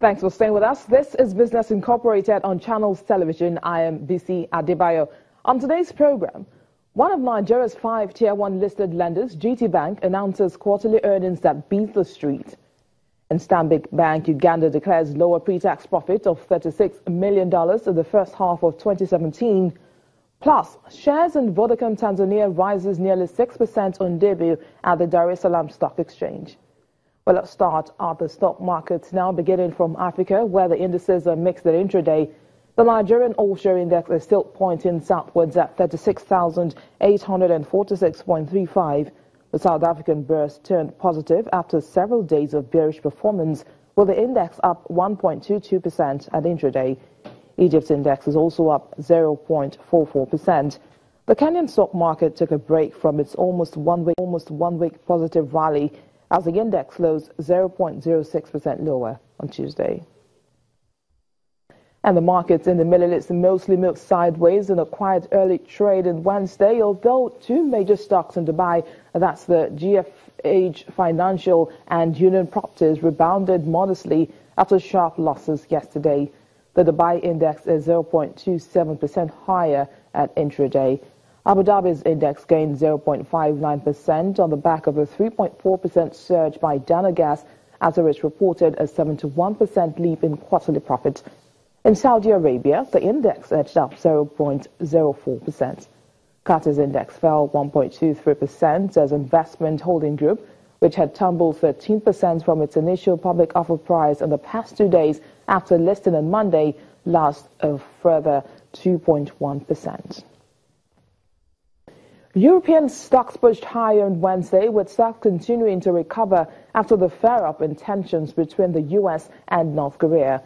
Thanks for staying with us. This is Business Incorporated on Channels Television. I am BC Adebayo. On today's program, one of Nigeria's 5 Tier 1 listed lenders, GT Bank, announces quarterly earnings that beat the street. And Stanbic Bank Uganda declares lower pre-tax profit of $36 million in the first half of 2017. Plus, shares in Vodacom Tanzania rises nearly 6% on debut at the Dar es Salaam Stock Exchange. Well, let's start at the stock markets now, beginning from Africa, where the indices are mixed at intraday. The Nigerian All-Share Index is still pointing southwards at 36,846.35. The South African Bourse turned positive after several days of bearish performance, with the index up 1.22% at intraday. Egypt's index is also up 0.44%. The Kenyan stock market took a break from its almost one week positive rally as the index closed 0.06% lower on Tuesday. And the markets in the Middle East mostly moved sideways in a quiet early trade on Wednesday, although two major stocks in Dubai, that's the GFH Financial and Union Properties, rebounded modestly after sharp losses yesterday. The Dubai index is 0.27% higher at intraday. Abu Dhabi's index gained 0.59% on the back of a 3.4% surge by Dana Gas, as it reported a 71% leap in quarterly profit. In Saudi Arabia, the index edged up 0.04%. Qatar's index fell 1.23% as Investment Holding Group, which had tumbled 13% from its initial public offer price in the past 2 days after listing on Monday, lost a further 2.1%. European stocks pushed higher on Wednesday, with stocks continuing to recover after the flare-up in tensions between the U.S. and North Korea.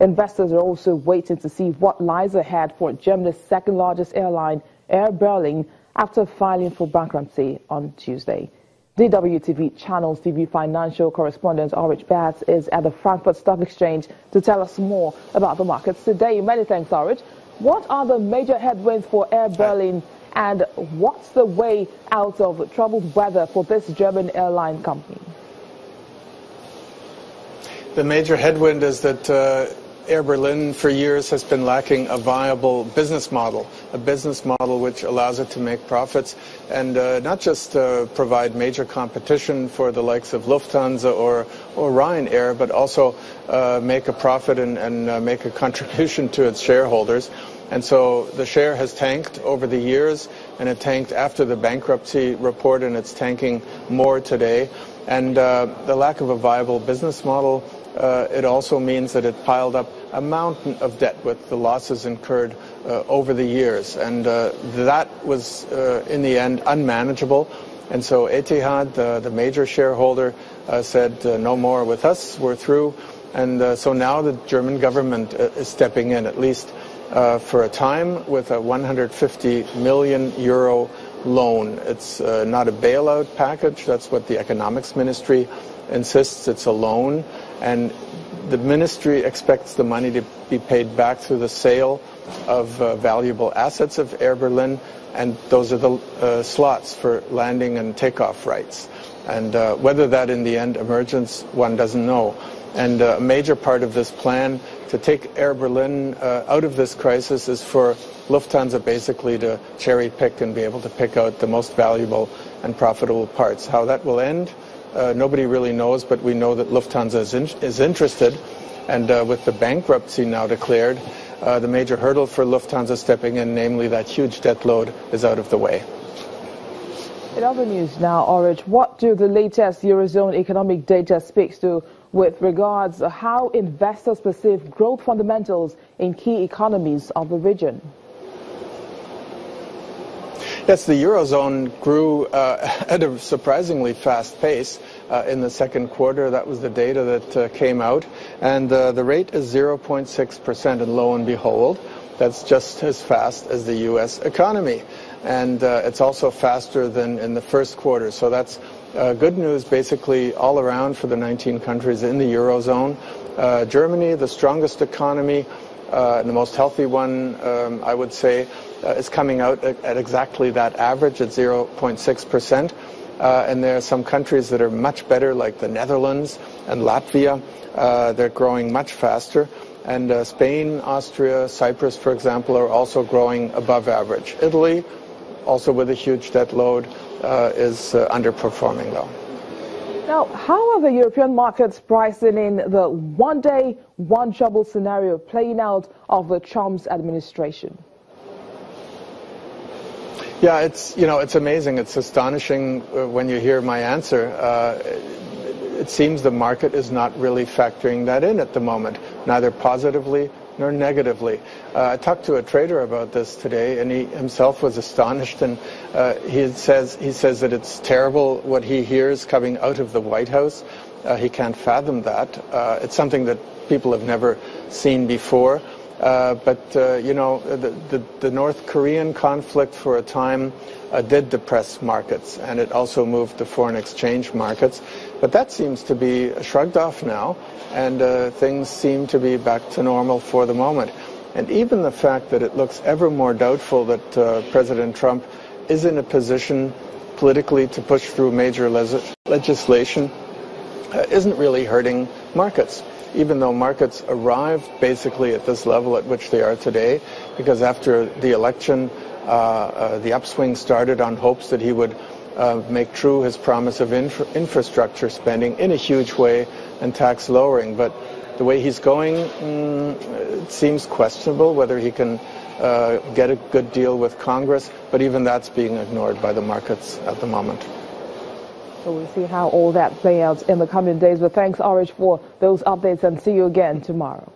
Investors are also waiting to see what lies ahead for Germany's second-largest airline, Air Berlin, after filing for bankruptcy on Tuesday. DWTV Channels TV financial correspondent Ulrich Batz is at the Frankfurt Stock Exchange to tell us more about the markets today. Many thanks, Ulrich. What are the major headwinds for Air Berlin, and what's the way out of troubled weather for this German airline company? The major headwind is that Air Berlin for years has been lacking a viable business model, a business model which allows it to make profits and not just provide major competition for the likes of Lufthansa or Ryanair, but also make a profit and make a contribution to its shareholders. And so the share has tanked over the years, and it tanked after the bankruptcy report, and it's tanking more today. And the lack of a viable business model, it also means that it piled up a mountain of debt with the losses incurred over the years. And that was, in the end, unmanageable. And so Etihad, the major shareholder, said, no more with us, we're through. And so now the German government is stepping in, at least for a time, with a 150 million euro loan. It's not a bailout package. That's what the economics ministry insists. It's a loan. And the ministry expects the money to be paid back through the sale of valuable assets of Air Berlin, and those are the slots for landing and takeoff rights. And whether that in the end emerges, one doesn't know. And a major part of this plan to take Air Berlin out of this crisis is for Lufthansa basically to cherry pick and be able to pick out the most valuable and profitable parts. How that will end, nobody really knows, but we know that Lufthansa is interested. And with the bankruptcy now declared, the major hurdle for Lufthansa stepping in, namely that huge debt load, is out of the way. In other news now, Ulrich, what do the latest Eurozone economic data speak to with regards to how investors perceive growth fundamentals in key economies of the region? Yes, the Eurozone grew at a surprisingly fast pace in the second quarter. That was the data that came out. And the rate is 0.6%, and lo and behold, that's just as fast as the U.S. economy. And it's also faster than in the first quarter. So that's good news basically all around for the 19 countries in the Eurozone. Germany, the strongest economy, the most healthy one, I would say, is coming out at exactly that average at 0.6%. And there are some countries that are much better, like the Netherlands and Latvia. They're growing much faster. And Spain, Austria, Cyprus, for example, are also growing above average. Italy, also with a huge debt load, is underperforming, though. Now, how are the European markets pricing in the one-day, one-trouble scenario playing out of the Trump's administration? Yeah, it's amazing. It's astonishing when you hear my answer. It seems the market is not really factoring that in at the moment, neither positively nor negatively. I talked to a trader about this today, and he himself was astonished. And he says that it's terrible what he hears coming out of the White House. He can't fathom that. It's something that people have never seen before. But the North Korean conflict for a time did depress markets, and it also moved the foreign exchange markets. But that seems to be shrugged off now, and things seem to be back to normal for the moment. And even the fact that it looks ever more doubtful that President Trump is in a position politically to push through major legislation isn't really hurting markets, even though markets arrived basically at this level at which they are today, because after the election, the upswing started on hopes that he would make true his promise of infrastructure spending in a huge way and tax lowering. But the way he's going, it seems questionable whether he can get a good deal with Congress, but even that's being ignored by the markets at the moment. So we'll see how all that plays out in the coming days. But thanks, Arish, for those updates, and see you again tomorrow.